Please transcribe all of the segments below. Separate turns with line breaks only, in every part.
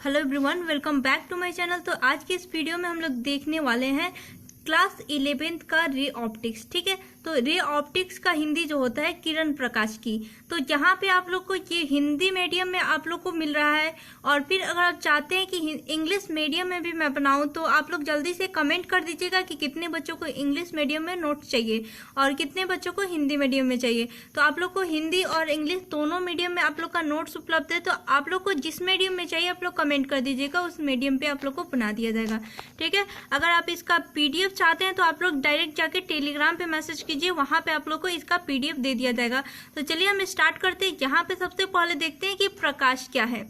Hello everyone, welcome back to my channel. तो आज के इस वीडियो में हम लोग देखने वाले हैं क्लास 11th का रे ऑप्टिक्स। ठीक है, तो रे ऑप्टिक्स का हिंदी जो होता है किरण प्रकाश की। तो यहाँ पे आप लोग को ये हिंदी मीडियम में आप लोग को मिल रहा है, और फिर अगर आप चाहते हैं कि इंग्लिश मीडियम में भी मैं बनाऊं तो आप लोग जल्दी से कमेंट कर दीजिएगा कि कितने बच्चों को इंग्लिश मीडियम में नोट्स चाहिए और कितने बच्चों को हिंदी मीडियम में चाहिए। तो आप लोग को हिंदी और इंग्लिश दोनों मीडियम में आप लोग का नोट्स उपलब्ध है। तो आप लोग को जिस मीडियम में चाहिए आप लोग कमेंट कर दीजिएगा, उस मीडियम पे आप लोग को बना दिया जाएगा। ठीक है, अगर आप इसका पीडीएफ चाहते हैं तो आप लोग डायरेक्ट जाके टेलीग्राम पे मैसेज कीजिए, वहां पे आप लोग को इसका पीडीएफ दे दिया जाएगा। तो चलिए हम स्टार्ट करते हैं। यहाँ पे सबसे पहले देखते हैं कि प्रकाश क्या है।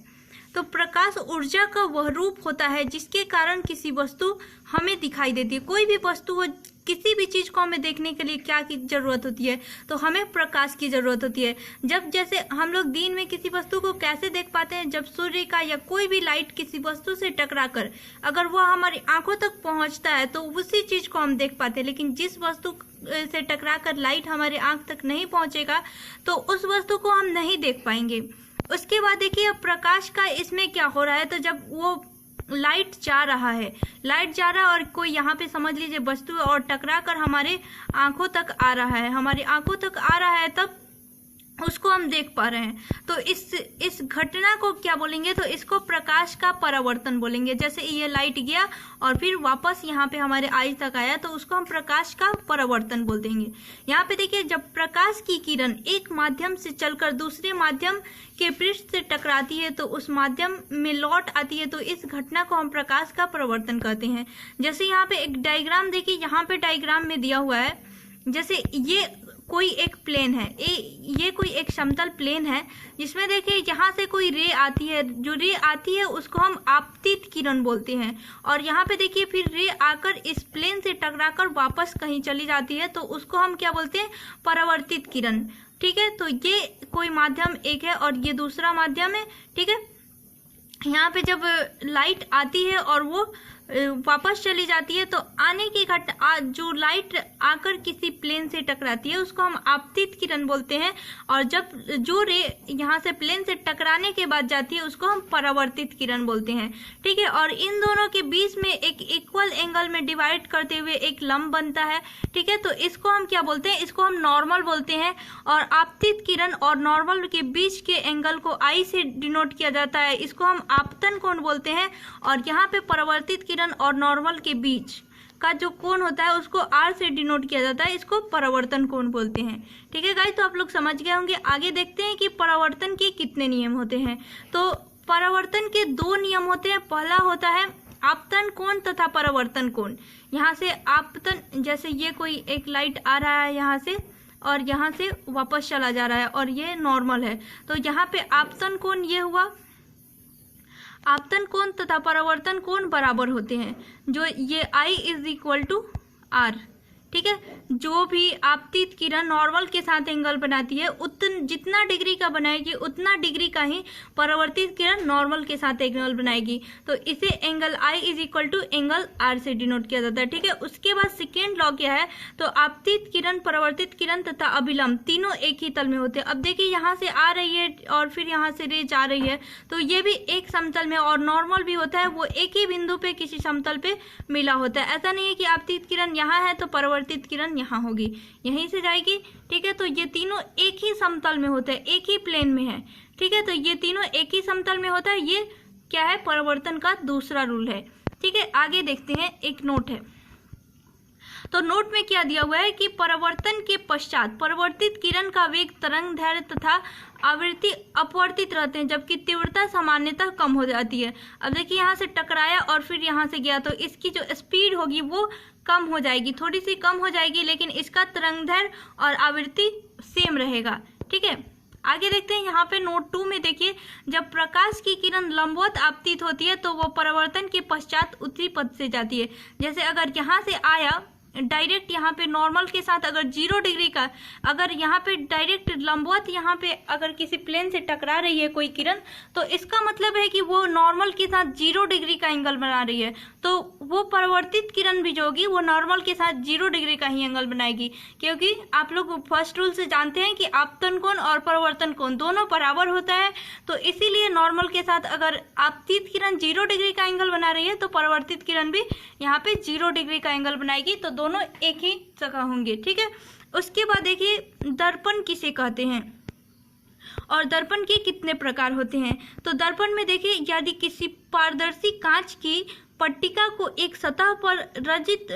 तो प्रकाश ऊर्जा का वह रूप होता है जिसके कारण किसी वस्तु हमें दिखाई देती है। कोई भी वस्तु हो, किसी भी चीज को हमें देखने के लिए क्या की जरूरत होती है, तो हमें प्रकाश की जरूरत होती है। जब जैसे हम लोग दिन में किसी वस्तु को कैसे देख पाते हैं, जब सूर्य का या कोई भी लाइट किसी वस्तु से टकराकर अगर वह हमारी आंखों तक पहुंचता है तो उसी चीज को हम देख पाते हैं। लेकिन जिस वस्तु से टकराकर लाइट हमारे आंख तक नहीं पहुंचेगा तो उस वस्तु को हम नहीं देख पाएंगे। उसके बाद देखिए प्रकाश का इसमें क्या हो रहा है। तो जब वो लाइट जा रहा है और कोई यहाँ पे समझ लीजिए वस्तु और टकरा कर हमारे आंखों तक आ रहा है, तब उसको हम देख पा रहे हैं। तो इस घटना को क्या बोलेंगे, तो इसको प्रकाश का परावर्तन बोलेंगे। जैसे ये लाइट गया और फिर वापस यहाँ पे हमारे आई तक आया तो उसको हम प्रकाश का परावर्तन बोल देंगे। यहाँ पे देखिए जब प्रकाश की किरण एक माध्यम से चलकर दूसरे माध्यम के पृष्ठ से टकराती है तो उस माध्यम में लौट आती है, तो इस घटना को हम प्रकाश का परावर्तन कहते हैं। जैसे यहाँ पे एक डायग्राम देखिए, यहाँ पे डायग्राम में दिया हुआ है, जैसे ये कोई एक प्लेन है, ये कोई एक समतल प्लेन है जिसमें देखिए यहाँ से कोई रे आती है। जो रे आती है उसको हम आपतित किरण बोलते हैं, और यहाँ पे देखिए फिर रे आकर इस प्लेन से टकराकर वापस कहीं चली जाती है तो उसको हम क्या बोलते हैं, परावर्तित किरण। ठीक है, तो ये कोई माध्यम एक है और ये दूसरा माध्यम है। ठीक है, यहाँ पे जब लाइट आती है और वो वापस चली जाती है तो आने की घटना, जो लाइट आकर किसी प्लेन से टकराती है उसको हम आपतित किरण बोलते हैं, और जब जो रे यहाँ से प्लेन से टकराने के बाद जाती है उसको हम परावर्तित किरण बोलते हैं। ठीक है, और इन दोनों के बीच में एक इक्वल एंगल में डिवाइड करते हुए एक लंब बनता है। ठीक है, तो इसको हम क्या बोलते हैं, इसको हम नॉर्मल बोलते हैं। और आपतित किरण और नॉर्मल के बीच के एंगल को आई से डिनोट किया जाता है, इसको हम आपतन कोण बोलते हैं। और यहाँ पे परावर्तित और नॉर्मल के बीच का जो कोण होता है उसको आर से डिनोट किया जाता है, इसको परावर्तन कोण बोलते हैं। ठीक है गाइस, तो आप लोग समझ गए होंगे। आगे देखते हैं कि परावर्तन के कितने नियम होते हैं। तो परावर्तन के दो नियम होते हैं। पहला होता है आपतन कोण तथा परावर्तन कोण। यहाँ से आपतन, जैसे ये कोई एक लाइट आ रहा है यहाँ से और यहाँ से वापस चला जा रहा है और ये नॉर्मल है, तो यहाँ पे आपतन कोण ये हुआ। आपतन कोण तथा परावर्तन कोण बराबर होते हैं, जो ये I is equal to R। ठीक है, जो भी आपतित किरण नॉर्मल के साथ एंगल बनाती है जितना डिग्री का बनाएगी उतना डिग्री का ही परावर्तित किरण नॉर्मल के साथ एंगल बनाएगी। तो इसे angle I is equal to angle R से डिनोट किया जाता है। ठीक है, उसके बाद सेकेंड लॉ क्या है, तो आपतित किरण, परावर्तित किरण तथा अभिलंब तीनों एक ही तल में होते हैं। अब देखिए यहाँ से आ रही है और फिर यहाँ से रे जा रही है, तो ये भी एक समतल में, और नॉर्मल भी होता है वो एक ही बिंदु पे किसी समतल पे मिला होता है। ऐसा नहीं है कि आपतित किरण यहाँ है तो परावर्तित किरण यहाँ होगी, यहीं से जाएगी। ठीक है, तो ये तीनों एक ही समतल में होते हैं, एक ही प्लेन में है। ठीक है, तो ये तीनों एक ही समतल में होता है। ये क्या है, परावर्तन का दूसरा रूल है। ठीक है, आगे देखते हैं, एक नोट है। तो नोट में क्या दिया हुआ है कि परावर्तन के पश्चात परावर्तित किरण का वेग, तरंग दैर्घ्य तथा आवृत्ति अपवर्तित रहते हैं, जबकि तीव्रता सामान्यतः कम हो जाती है। अब देखिए यहाँ से टकराया और फिर यहाँ से गया तो इसकी जो स्पीड होगी वो कम हो जाएगी, थोड़ी सी कम हो जाएगी, लेकिन इसका तरंग दैर्घ्य और आवृत्ति सेम रहेगा। ठीक है, आगे देखते हैं। यहाँ पे नोट 2 में देखिए, जब प्रकाश की किरण लंबवत आपतित होती है तो वो परावर्तन के पश्चात उत्तरी पथ से जाती है। जैसे अगर यहाँ से आया डायरेक्ट यहाँ पे नॉर्मल के साथ अगर 0 डिग्री का, अगर यहाँ पे डायरेक्ट लंबवत यहाँ पे अगर किसी प्लेन से टकरा रही है कोई किरण, तो इसका मतलब है कि वो नॉर्मल के साथ 0 डिग्री का एंगल बना रही है, तो वो परावर्तित किरण भी जो होगी वो नॉर्मल के साथ 0 डिग्री का ही एंगल बनाएगी, क्योंकि आप लोग फर्स्ट रूल से जानते हैं कि आपतन कोण और परावर्तन कोण दोनों बराबर होता है। तो इसीलिए नॉर्मल के साथ अगर आपतित किरण 0 डिग्री का एंगल बना रही है तो परावर्तित किरण भी यहाँ पे 0 डिग्री का एंगल बनाएगी, तो दोनों एक ही जगह होंगे। ठीक है, उसके बाद देखिए दर्पण किसे कहते हैं और दर्पण के कितने प्रकार होते हैं। तो दर्पण में देखिए यदि किसी पारदर्शी कांच की पट्टिका को एक सतह पर रचित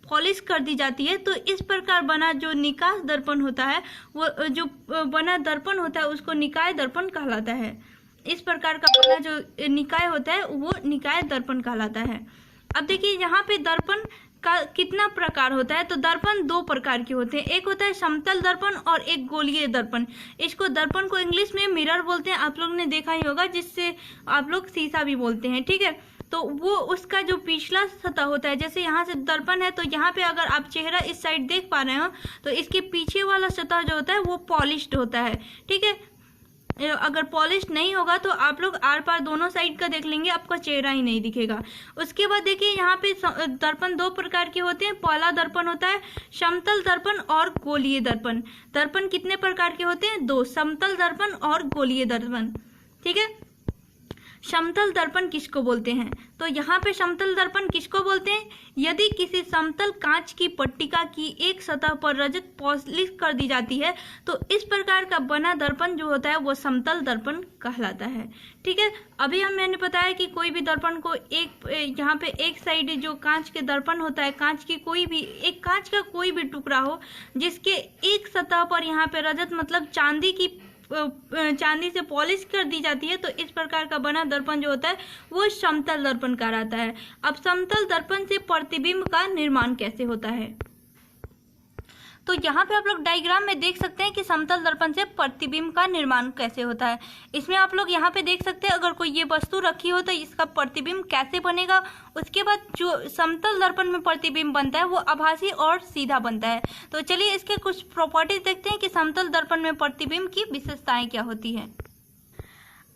पॉलिश कर दी जाती है तो इस प्रकार बना जो निकास दर्पण होता है, वो जो बना दर्पण होता है उसको निकाय दर्पण कहलाता है। इस प्रकार का बना जो निकाय होता है वो निकाय दर्पण कहलाता है। अब देखिए यहाँ पे दर्पण का कितना प्रकार होता है। तो दर्पण 2 प्रकार के होते हैं, एक होता है समतल दर्पण और एक गोलीय दर्पण। इसको दर्पण को इंग्लिश में मिरर बोलते हैं, आप लोग ने देखा ही होगा, जिससे आप लोग शीशा भी बोलते हैं। ठीक है, तो वो उसका जो पिछला सतह होता है, जैसे यहाँ से दर्पण है तो यहाँ पे अगर आप चेहरा इस साइड देख पा रहे हो तो इसके पीछे वाला सतह जो होता है वो पॉलिश्ड होता है। ठीक है, अगर पॉलिश नहीं होगा तो आप लोग आर पार दोनों साइड का देख लेंगे, आपका चेहरा ही नहीं दिखेगा। उसके बाद देखिए यहाँ पे दर्पण 2 प्रकार के होते हैं। पहला दर्पण होता है समतल दर्पण और गोलीय दर्पण। दर्पण कितने प्रकार के होते हैं? 2, समतल दर्पण और गोलीय दर्पण। ठीक है, समतल दर्पण किसको बोलते हैं? तो यहाँ पे समतल दर्पण किसको बोलते हैं? यदि किसी समतल कांच की पट्टिका की एक सतह पर रजत पॉलिश कर दी जाती है तो इस प्रकार का बना दर्पण जो होता है वो समतल दर्पण कहलाता है। ठीक है, अभी मैंने बताया कि कोई भी दर्पण को यहाँ पे एक साइड जो कांच के दर्पण होता है, कांच की कोई भी एक कांच का कोई भी टुकड़ा हो जिसके एक सतह पर यहाँ पे रजत मतलब चांदी से पॉलिश कर दी जाती है तो इस प्रकार का बना दर्पण जो होता है वो समतल दर्पण कहलाता है। अब समतल दर्पण से प्रतिबिंब का निर्माण कैसे होता है? तो यहाँ पे आप लोग डायग्राम में देख सकते हैं कि समतल दर्पण से प्रतिबिंब का निर्माण कैसे होता है। इसमें आप लोग यहाँ पे देख सकते हैं अगर कोई ये वस्तु रखी हो तो इसका प्रतिबिंब कैसे बनेगा। उसके बाद जो समतल दर्पण में प्रतिबिंब बनता है वो आभासी और सीधा बनता है। तो चलिए इसके कुछ प्रॉपर्टीज देखते हैं कि समतल दर्पण में प्रतिबिंब की विशेषताएं क्या होती है।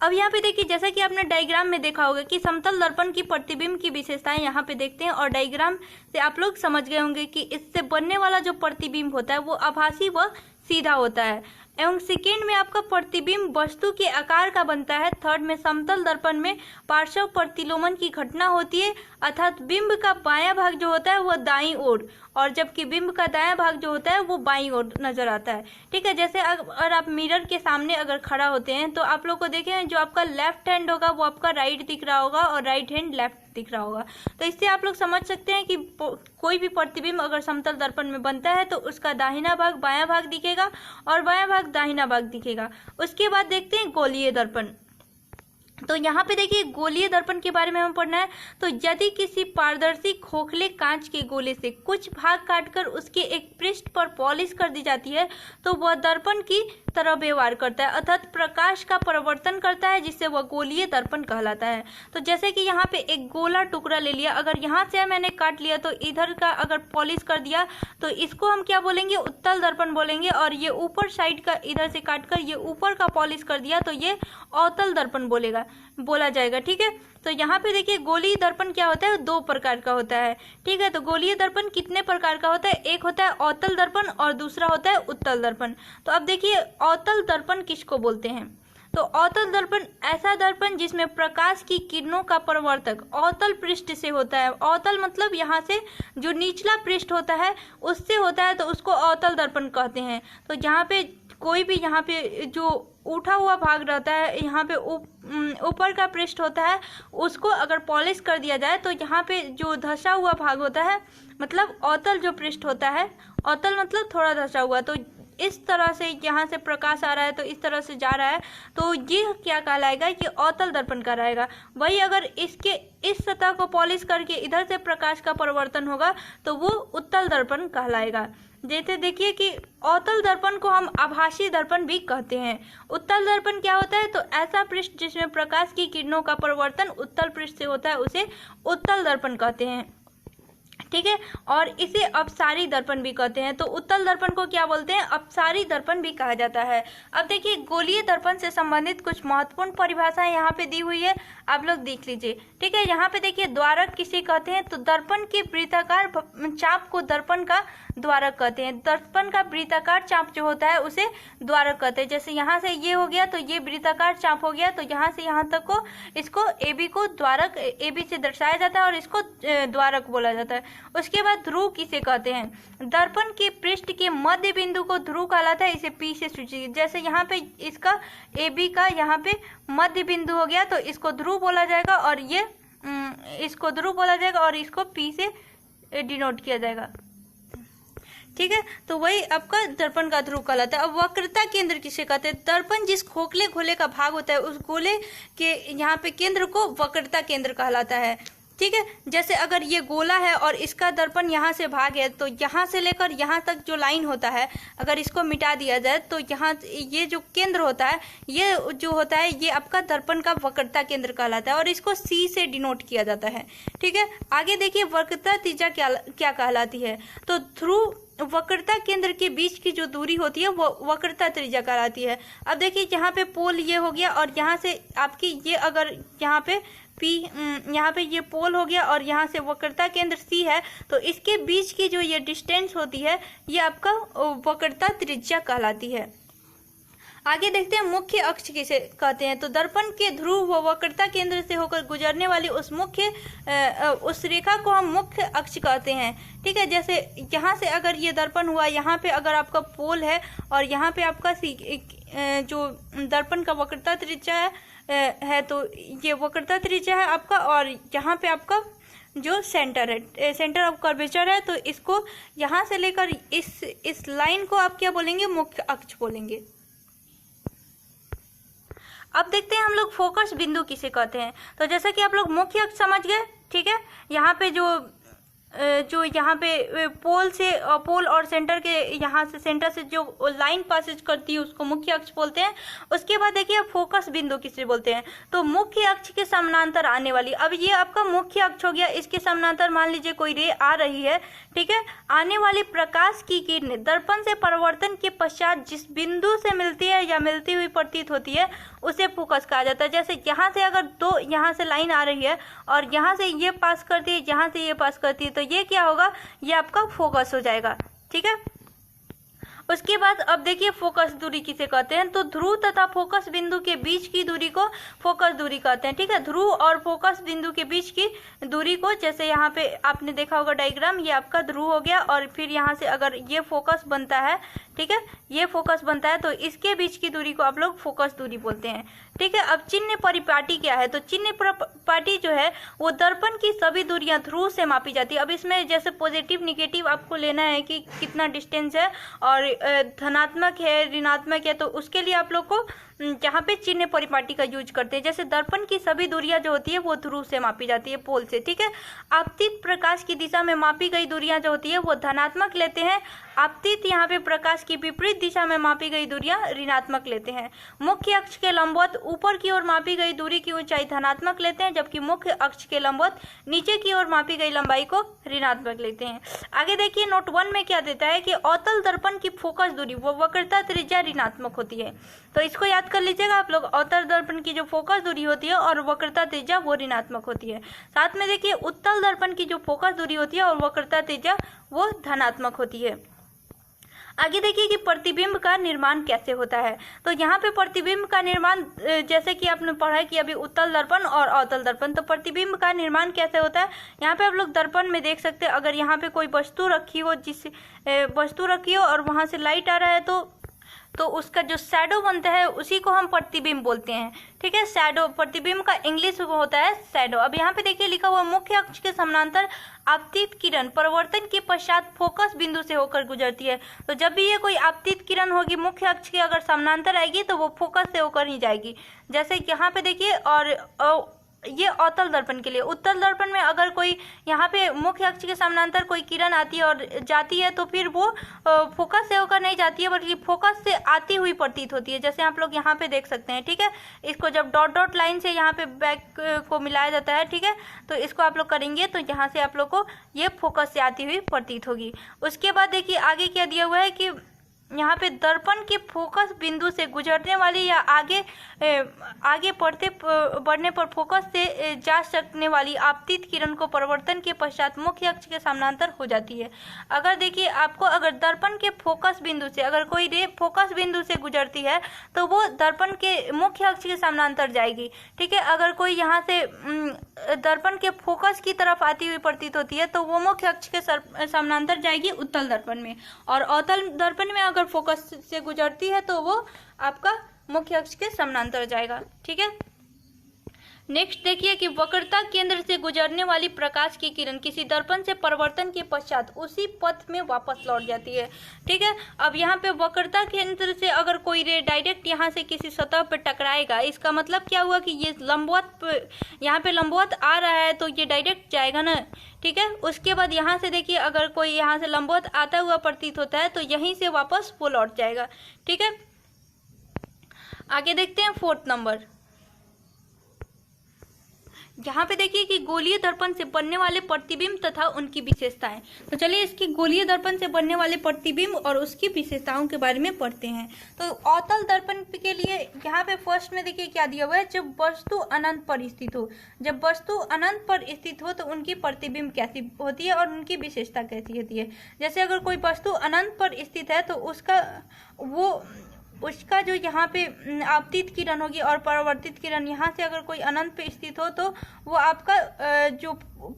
अब यहाँ पे देखिए जैसा कि आपने डायग्राम में देखा होगा कि समतल दर्पण की प्रतिबिंब की विशेषताएं यहाँ पे देखते हैं और डायग्राम से आप लोग समझ गए होंगे कि इससे बनने वाला जो प्रतिबिंब होता है वो आभासी व सीधा होता है। एवं सेकेंड में आपका प्रतिबिंब वस्तु के आकार का बनता है। थर्ड में समतल दर्पण में पार्श्व प्रतिलोमन की घटना होती है, अर्थात बिंब का बायां भाग जो होता है वो दाईं ओर और जबकि बिंब का दायां भाग जो होता है वो बाईं ओर नजर आता है। ठीक है, जैसे अगर आप मिरर के सामने अगर खड़ा होते हैं तो आप लोग को देखें जो आपका लेफ्ट हैंड होगा वो आपका राइट दिख रहा होगा और राइट हैंड लेफ्ट दिख रहा होगा। तो इससे आप लोग समझ सकते हैं कि कोई भी प्रतिबिंब अगर समतल दर्पण में बनता है तो उसका दाहिना भाग बायां भाग दिखेगा और बायां भाग दाहिना भाग दिखेगा। उसके बाद देखते हैं गोलीय दर्पण। तो यहाँ पे देखिए गोलीय दर्पण के बारे में हमें पढ़ना है। तो यदि किसी पारदर्शी खोखले कांच के गोले से कुछ भाग काटकर उसके एक पृष्ठ पर पॉलिश कर दी जाती है तो वह दर्पण की तरह व्यवहार करता है, अर्थात प्रकाश का परिवर्तन करता है, जिससे वह गोलीय दर्पण कहलाता है। तो जैसे कि यहाँ पे एक गोला टुकड़ा ले लिया, अगर यहाँ से मैंने काट लिया तो इधर का अगर पॉलिश कर दिया तो इसको हम क्या बोलेंगे? उत्तल दर्पण बोलेंगे। और ये ऊपर साइड का इधर से काटकर ये ऊपर का पॉलिश कर दिया तो ये अवतल दर्पण बोला जाएगा। ठीक है, तो यहाँ पे देखिए गोलीय दर्पण क्या होता है? 2 प्रकार का होता है। ठीक है, तो गोलीय दर्पण कितने प्रकार का होता है? एक होता है अवतल दर्पण और दूसरा होता है उत्तल दर्पण। तो अब देखिए अवतल दर्पण किसको बोलते हैं? तो अवतल दर्पण ऐसा दर्पण जिसमें प्रकाश की किरणों का परावर्तक अवतल पृष्ठ से होता है। अवतल मतलब यहाँ से जो निचला पृष्ठ होता है उससे होता है तो उसको अवतल दर्पण कहते हैं। तो जहाँ पे कोई भी यहाँ पे जो उठा हुआ भाग रहता है, यहाँ पे ऊपर का पृष्ठ होता है, उसको अगर पॉलिश कर दिया जाए तो यहाँ पे जो धंसा हुआ भाग होता है मतलब अवतल जो पृष्ठ होता है, अवतल मतलब थोड़ा धंसा हुआ, तो इस तरह से यहाँ से प्रकाश आ रहा है तो इस तरह से जा रहा है तो ये क्या कहलाएगा कि अवतल दर्पण कहलाएगा। वही अगर इसके इस सतह को पॉलिश करके इधर से प्रकाश का परिवर्तन होगा तो वो उत्तल दर्पण कहलाएगा। जैसे देखिए कि अवतल दर्पण को हम आभासी दर्पण भी कहते हैं। उत्तल दर्पण क्या होता है? तो ऐसा पृष्ठ जिसमें प्रकाश की किरणों का परिवर्तन उत्तल पृष्ठ से होता है उसे उत्तल दर्पण कहते हैं। ठीक है। और इसे अपसारी दर्पण भी कहते हैं। तो उत्तल दर्पण को क्या बोलते हैं? अपसारी दर्पण भी कहा जाता है। अब देखिए गोलीय दर्पण से संबंधित कुछ महत्वपूर्ण परिभाषाएं यहाँ पे दी हुई है, आप लोग देख लीजिए। ठीक है, यहाँ पे देखिए द्वारक किसे कहते हैं? तो दर्पण के वृत्ताकार चाप को दर्पण का द्वारक कहते हैं। दर्पण का वृत्ताकार चाप जो होता है उसे द्वारक कहते हैं। जैसे यहाँ से ये हो गया तो ये वृत्ताकार चाप हो गया, तो यहाँ से यहाँ तक को इसको AB को द्वारक AB से दर्शाया जाता है और इसको द्वारक बोला जाता है। उसके बाद ध्रुव किसे कहते हैं? दर्पण के पृष्ठ के मध्य बिंदु को ध्रुव कहलाता है। इसे P से सूचित, जैसे यहाँ पे इसका AB का यहाँ पे मध्य बिंदु हो गया तो इसको ध्रुव बोला जाएगा, और ये इसको ध्रुव बोला जाएगा और इसको P से डिनोट किया जाएगा। ठीक है, तो वही आपका दर्पण का ध्रुव कहलाता है। अब वक्रता केंद्र किसे कहते हैं? दर्पण जिस खोखले गोले का भाग होता है उस गोले के यहाँ पे केंद्र को वक्रता केंद्र कहलाता है। ठीक है, जैसे अगर ये गोला है और इसका दर्पण यहाँ से भाग है तो यहाँ से लेकर यहाँ तक जो लाइन होता है अगर इसको मिटा दिया जाए तो यहाँ ये जो केंद्र होता है ये जो होता है ये आपका दर्पण का वक्रता केंद्र कहलाता है और इसको C से डिनोट किया जाता है। ठीक है, आगे देखिए वक्रता त्रिज्या क्या कहलाती है? तो ध्रुव वक्रता केंद्र के बीच की जो दूरी होती है वो वक्रता त्रिज्या कहलाती है। अब देखिए यहाँ पे पोल ये हो गया और यहाँ से आपकी ये अगर यहाँ पे P यहाँ पे ये पोल हो गया और यहाँ से वक्रता केंद्र C है, तो इसके बीच की जो ये डिस्टेंस होती है ये आपका वक्रता त्रिज्या कहलाती है। आगे देखते हैं मुख्य अक्ष किसे कहते हैं? तो दर्पण के ध्रुव व वक्रता केंद्र से होकर गुजरने वाली उस रेखा को हम मुख्य अक्ष कहते हैं। ठीक है, जैसे यहाँ से अगर ये दर्पण हुआ, यहाँ पे अगर आपका पोल है और यहाँ पे आपका जो दर्पण का वक्रता त्रिज्या है तो ये वक्रता त्रिज्या है आपका, और यहाँ पे आपका जो सेंटर है, सेंटर ऑफ कर्वेचर है, तो इसको यहाँ से लेकर इस लाइन को आप क्या बोलेंगे? मुख्य अक्ष बोलेंगे। अब देखते हैं हम लोग फोकस बिंदु किसे कहते हैं? तो जैसा कि आप लोग मुख्य अक्ष समझ गए, ठीक है, यहाँ पे जो यहाँ पे पोल और सेंटर के यहाँ से सेंटर से जो लाइन पासेज करती है उसको मुख्य अक्ष बोलते हैं। उसके बाद देखिए फोकस बिंदु किसे बोलते हैं? तो मुख्य अक्ष के समानांतर आने वाली, अब ये आपका मुख्य अक्ष हो गया, इसके समानांतर मान लीजिए कोई रे आ रही है, ठीक है, आने वाली प्रकाश की किरणें दर्पण से परावर्तन के पश्चात जिस बिंदु से मिलती है या मिलती हुई प्रतीत होती है उसे फोकस कहा जाता है। जैसे यहाँ से अगर दो यहाँ से लाइन आ रही है और यहाँ से ये पास करती है, यहाँ से ये पास करती है, तो ये क्या होगा? ये आपका फोकस हो जाएगा। ठीक है, उसके बाद अब देखिए फोकस दूरी किसे कहते हैं? तो ध्रुव तथा फोकस बिंदु के बीच की दूरी को फोकस दूरी कहते हैं। ठीक है, ध्रुव और फोकस बिंदु के बीच की दूरी को, जैसे यहाँ पे आपने देखा होगा डायग्राम, ये आपका ध्रुव हो गया और फिर यहाँ से अगर ये फोकस बनता है, ठीक है, ये फोकस बनता है तो इसके बीच की दूरी को आप लोग फोकस दूरी बोलते हैं। ठीक है, अब चिन्ह परिपाटी क्या है? तो चिन्ह परिपाटी जो है वो दर्पण की सभी दूरियां ध्रुव से मापी जाती है। अब इसमें जैसे पॉजिटिव निगेटिव आपको लेना है कि कितना डिस्टेंस है और धनात्मक है ऋणात्मक है, तो उसके लिए आप लोग को जहाँ पे चिन्ह परिपाटी का यूज करते हैं। जैसे दर्पण की सभी दूरियां जो होती है वो ध्रुव से मापी जाती है, पोल से। ठीक है, आपतित प्रकाश की दिशा में मापी गई दूरियां जो होती है वो धनात्मक लेते हैं। आपतित यहाँ पे प्रकाश की विपरीत दिशा में मापी गई दूरियां ऋणात्मक लेते हैं। मुख्य अक्ष के लंबवत ऊपर की ओर मापी गई दूरी की ऊंचाई धनात्मक लेते हैं, जबकि मुख्य अक्ष के लंबवत नीचे की ओर मापी गई लंबाई को ऋणात्मक लेते हैं। आगे देखिए नोट 1 में क्या देता है कि अवतल दर्पण की फोकस दूरी वो वक्रता त्रिज्या ऋणात्मक होती है। तो इसको याद कर लीजिएगा आप लोग, अवतल दर्पण की जो फोकस दूरी होती है और वक्रता त्रिज्या वो ऋणात्मक होती है। साथ में देखिए उत्तल दर्पण की जो फोकस दूरी होती है और वक्रता त्रिज्या वो धनात्मक होती है। आगे देखिए कि प्रतिबिंब का निर्माण कैसे होता है। तो यहाँ पे प्रतिबिंब का निर्माण, जैसे कि आपने पढ़ा है कि अभी उत्तल दर्पण और अवतल दर्पण, तो प्रतिबिंब का निर्माण कैसे होता है? यहाँ पे आप लोग दर्पण में देख सकते हैं, अगर यहाँ पे कोई वस्तु रखी हो और वहां से लाइट आ रहा है तो उसका जो शैडो बनता है उसी को हम प्रतिबिंब बोलते हैं। ठीक है, शैडो, प्रतिबिंब का इंग्लिश होता है शैडो। अब यहाँ पे देखिए लिखा हुआ मुख्य अक्ष के समानांतर आपतित किरण परावर्तन के पश्चात फोकस बिंदु से होकर गुजरती है। तो जब भी ये कोई आपतित किरण होगी मुख्य अक्ष के अगर समानांतर आएगी तो वो फोकस से होकर ही जाएगी। जैसे यहाँ पे देखिए, और ये अवतल दर्पण के लिए। उत्तल दर्पण में अगर कोई यहाँ पे मुख्य अक्ष के समानांतर कोई किरण आती है और जाती है तो फिर वो फोकस से होकर नहीं जाती है बल्कि फोकस से आती हुई प्रतीत होती है, जैसे आप लोग यहाँ पे देख सकते हैं। ठीक है, इसको जब डॉट डॉट लाइन से यहाँ पे बैक को मिलाया जाता है, ठीक है, तो इसको आप लोग करेंगे तो यहाँ से आप लोग को ये फोकस से आती हुई प्रतीत होगी। उसके बाद देखिए आगे क्या दिया हुआ है कि यहाँ पे दर्पण के फोकस बिंदु से गुजरने वाली या आगे बढ़ने पर फोकस से जा सकने वाली आपतित किरण को परावर्तन के पश्चात मुख्य अक्ष के समानांतर हो जाती है। अगर देखिए आपको अगर दर्पण के फोकस बिंदु से अगर कोई रे फोकस बिंदु से गुजरती है तो वो दर्पण के मुख्य अक्ष के समानांतर जाएगी। ठीक है, अगर कोई यहाँ से दर्पण के फोकस की तरफ आती हुई प्रतीत होती है तो वो मुख्य अक्ष के समानांतर जाएगी उत्तल दर्पण में, और अवतल दर्पण में अगर फोकस से गुजरती है तो वो आपका मुख्य अक्ष के समानांतर जाएगा। ठीक है, नेक्स्ट देखिए कि वक्रता केंद्र से गुजरने वाली प्रकाश की किरण किसी दर्पण से परावर्तन के पश्चात उसी पथ में वापस लौट जाती है। ठीक है, अब यहाँ पे वक्रता केंद्र से अगर कोई रे डायरेक्ट यहाँ से किसी सतह पे टकराएगा, इसका मतलब क्या हुआ कि ये लंबवत यहाँ पे लंबवत आ रहा है तो ये डायरेक्ट जाएगा ना। ठीक है, उसके बाद यहाँ से देखिए अगर कोई यहाँ से लंबवत आता हुआ प्रतीत होता है तो यहीं से वापस वो लौट जाएगा। ठीक है, आगे देखते हैं 4th नंबर। यहाँ पे देखिए कि गोलीय दर्पण से बनने वाले प्रतिबिंब तथा उनकी विशेषताएं। तो चलिए इसकी गोलीय दर्पण से बनने वाले प्रतिबिंब और उसकी विशेषताओं के बारे में पढ़ते हैं। तो अवतल दर्पण के लिए यहाँ पे फर्स्ट में देखिए क्या दिया हुआ है, जब वस्तु अनंत पर स्थित हो। जब वस्तु अनंत पर स्थित हो तो उनकी प्रतिबिंब कैसी होती है और उनकी विशेषता कैसी होती है। जैसे अगर कोई वस्तु अनंत पर स्थित है तो उसका जो यहाँ पे आपतित किरण होगी और परावर्तित किरण यहाँ से अगर कोई अनंत पे स्थित हो तो वो आपका जो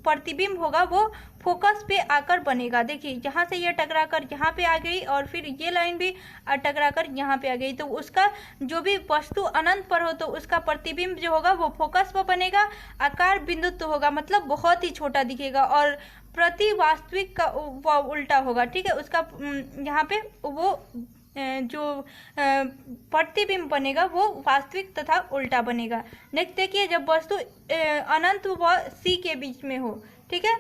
प्रतिबिंब होगा वो फोकस पे आकर बनेगा। देखिए यहाँ से ये टकराकर यहाँ पे आ गई और फिर ये लाइन भी टकराकर यहाँ पे आ गई, तो उसका जो भी वस्तु अनंत पर हो तो उसका प्रतिबिंब जो होगा वो फोकस पर बनेगा, आकार बिंदुत्व होगा, मतलब बहुत ही छोटा दिखेगा और प्रति वास्तविक का उल्टा होगा। ठीक है, उसका यहाँ पे वो जो प्रतिबिंब बनेगा वो वास्तविक तथा उल्टा बनेगा। नेक्स्ट देखिए जब वस्तु अनंत व सी के बीच में हो, ठीक है,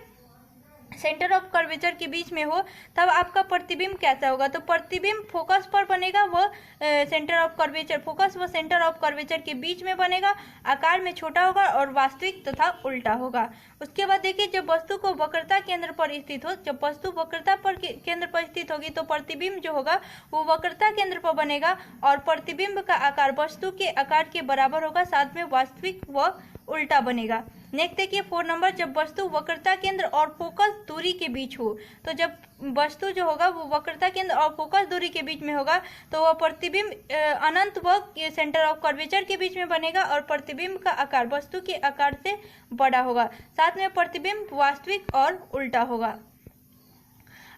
सेंटर ऑफ कर्वेचर के बीच में हो, तब आपका प्रतिबिंब कैसा होगा। तो प्रतिबिंब फोकस पर बनेगा, वह सेंटर ऑफ कर्वेचर फोकस व सेंटर ऑफ कर्वेचर के बीच में बनेगा, आकार में छोटा होगा और वास्तविक तथा उल्टा होगा। उसके बाद देखिए जब वस्तु को वक्रता केंद्र पर स्थित हो, जब वस्तु वक्रता पर केंद्र पर स्थित होगी तो प्रतिबिंब जो होगा वो वक्रता केंद्र पर बनेगा और प्रतिबिंब का आकार वस्तु के आकार के बराबर होगा, साथ में वास्तविक व उल्टा बनेगा। नेक्स्ट देखिए 4 नंबर, जब वस्तु वक्रता केंद्र और फोकस दूरी के बीच हो। तो जब वस्तु जो होगा वो वक्रता केंद्र और फोकस दूरी के बीच में होगा तो वह प्रतिबिंब अनंत व सेंटर ऑफ कर्वेचर के बीच में बनेगा और प्रतिबिंब का आकार वस्तु के आकार से बड़ा होगा, साथ में प्रतिबिंब वास्तविक और उल्टा होगा।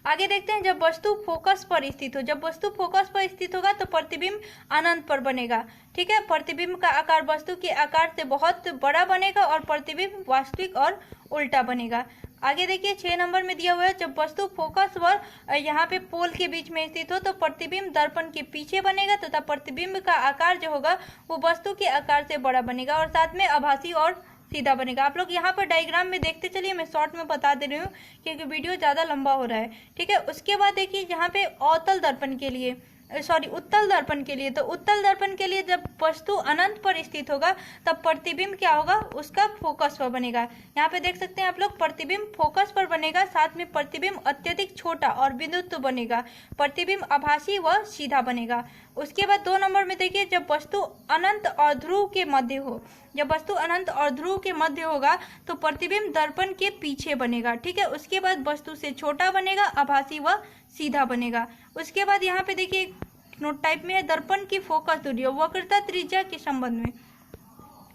आगे देखते हैं जब वस्तु फोकस पर स्थित हो। जब वस्तु फोकस पर स्थित होगा तो प्रतिबिंब अनंत पर बनेगा। ठीक है, प्रतिबिंब का आकार वस्तु के आकार से बहुत बड़ा बनेगा और प्रतिबिंब वास्तविक और उल्टा बनेगा। आगे देखिए 6 नंबर में दिया हुआ है, जब वस्तु फोकस व यहाँ पे पोल के बीच में स्थित हो तो प्रतिबिंब दर्पण के पीछे बनेगा तथा प्रतिबिंब का आकार जो होगा वो वस्तु के आकार से बड़ा बनेगा और साथ में आभासी और सीधा बनेगा। आप लोग यहाँ पर डायग्राम में देखते चलिए, मैं शॉर्ट में बता दे रही हूँ क्योंकि वीडियो ज़्यादा लंबा हो रहा है। ठीक है, उसके बाद देखिए यहाँ पे अवतल दर्पण के लिए उत्तल दर्पण के लिए, तो उत्तल दर्पण के लिए जब वस्तु अनंत पर स्थित होगा तब प्रतिबिंब क्या होगा, उसका फोकस पर बनेगा। यहाँ पे देख सकते हैं आप लोग, प्रतिबिंब फोकस पर बनेगा, साथ में प्रतिबिंब अत्यधिक छोटा और बिंदुत्व बनेगा, प्रतिबिंब आभासी व सीधा बनेगा। उसके बाद 2 नंबर में देखिए जब वस्तु अनंत और ध्रुव के मध्य हो। जब वस्तु अनंत और ध्रुव के मध्य होगा तो प्रतिबिंब दर्पण के पीछे बनेगा। ठीक है, उसके बाद वस्तु से छोटा बनेगा, आभासी व सीधा बनेगा। उसके बाद यहाँ पे देखिए नोट टाइप में है दर्पण की फोकस दूरी और वक्रता त्रिज्या के संबंध में।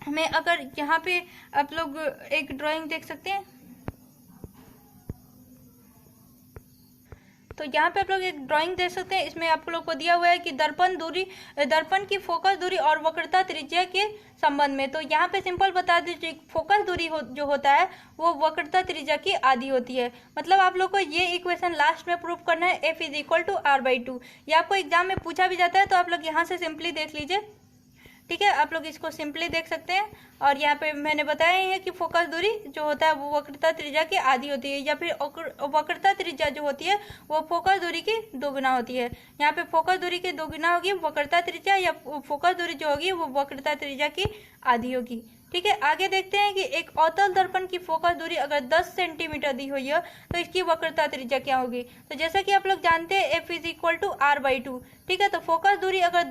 हमें अगर यहाँ पे आप लोग एक ड्राइंग देख सकते हैं, तो यहाँ पे आप लोग एक ड्राइंग देख सकते हैं, इसमें आप लोग को दिया हुआ है कि दर्पण की फोकस दूरी और वक्रता त्रिज्या के संबंध में। तो यहाँ पे सिंपल बता दीजिए, फोकस दूरी जो होता है वो वक्रता त्रिज्या की आधी होती है। मतलब आप लोग को ये इक्वेशन लास्ट में प्रूव करना है, F = R/2। ये आपको एग्जाम में पूछा भी जाता है तो आप लोग यहाँ से सिंपली देख लीजिए। ठीक है, आप लोग इसको सिंपली देख सकते हैं। और यहाँ पे मैंने बताया ही है कि फोकस दूरी जो होता है वो वक्रता त्रिज्या की आधी होती है, या फिर वक्रता त्रिज्या जो होती है वो फोकस दूरी की दोगुना होती है। यहाँ पे फोकस दूरी की दोगुना होगी वक्रता त्रिज्या, या फोकस दूरी जो होगी वो वक्रता त्रिज्या की आधी होगी। ठीक है, आगे देखते हैं कि एक अवतल दर्पण की फोकस दूरी अगर 10 सेंटीमीटर दी हुई है तो इसकी वक्रता त्रिज्या क्या होगी। तो जैसा कि आप लोग जानते हैं F is equal to R/2। ठीक है, तो फोकस दूरी अगर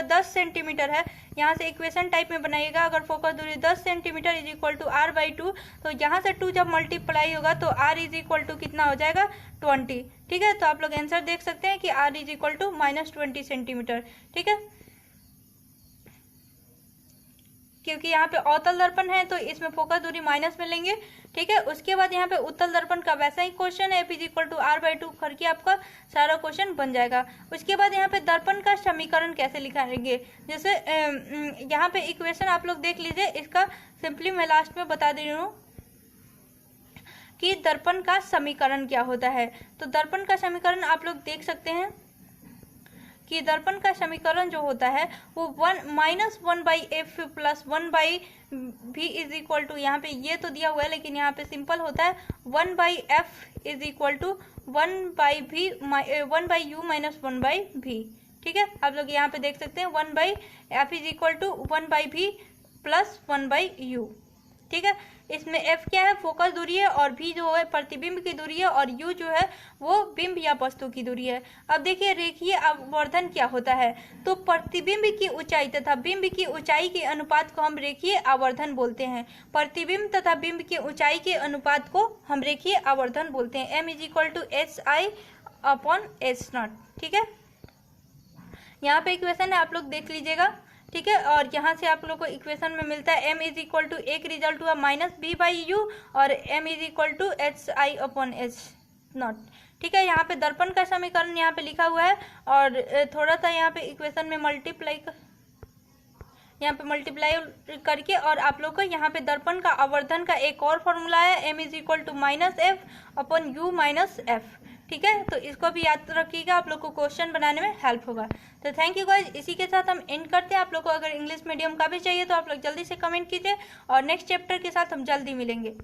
10 सेंटीमीटर है, यहाँ से इक्वेशन टाइप में बनाइएगा। अगर फोकस दूरी 10 centimetre is equal to R/2, तो यहाँ से 2 जब मल्टीप्लाई होगा तो R इज इक्वल टू कितना हो जाएगा 20। ठीक है, तो आप लोग आंसर देख सकते हैं कि R is equal to -20 centimetre. ठीक है, क्योंकि यहाँ पे अवतल दर्पण है तो इसमें फोकस दूरी माइनस में लेंगे। ठीक है, उसके बाद यहाँ पे उत्तल दर्पण का वैसा ही क्वेश्चन है, F is equal to R/2 करके आपका सारा क्वेश्चन बन जाएगा। उसके बाद यहाँ पे दर्पण का समीकरण कैसे लिखाएंगे, जैसे यहाँ पे इक्वेशन आप लोग देख लीजिए। इसका सिंपली मैं लास्ट में बता दे रही हूँ कि दर्पण का समीकरण क्या होता है। तो दर्पण का समीकरण आप लोग देख सकते हैं कि दर्पण का समीकरण जो होता है वो -1/f plus 1/v is equal to, यहाँ पे ये तो दिया हुआ है लेकिन यहाँ पे सिंपल होता है 1/f is equal to 1/u minus 1/v। ठीक है, आप लोग यहाँ पे देख सकते हैं 1/f is equal to 1/v plus 1/u। ठीक है, इसमें f क्या है, फोकस दूरी है, और v जो है प्रतिबिंब की दूरी है, और u जो है वो बिंब या वस्तु की दूरी है। अब देखिए रेखीय आवर्धन क्या होता है। तो प्रतिबिंब की ऊंचाई तथा बिंब की ऊंचाई के अनुपात को हम रेखीय आवर्धन बोलते हैं। प्रतिबिंब तथा बिंब की ऊंचाई के अनुपात को हम रेखीय आवर्धन बोलते हैं। m is equal to HI/H0। ठीक है, यहाँ पे इक्वेशन है, आप लोग देख लीजिएगा। ठीक है, और यहाँ से आप लोग को इक्वेशन में मिलता है m इज इक्वल टू एक रिजल्ट हुआ -b/u और m is equal to HI/H0। ठीक है, यहाँ पे दर्पण का समीकरण यहाँ पे लिखा हुआ है, और थोड़ा सा यहाँ पे इक्वेशन में मल्टीप्लाई करके, और आप लोग को यहाँ पे दर्पण का आवर्धन का एक और फॉर्मूला है, m is equal to -f/u minus f। ठीक है, तो इसको भी याद रखिएगा, आप लोग को क्वेश्चन बनाने में हेल्प होगा। तो थैंक यू गाइज, इसी के साथ हम एंड करते हैं। आप लोग को अगर इंग्लिश मीडियम का भी चाहिए तो आप लोग जल्दी से कमेंट कीजिए, और नेक्स्ट चैप्टर के साथ हम जल्दी मिलेंगे।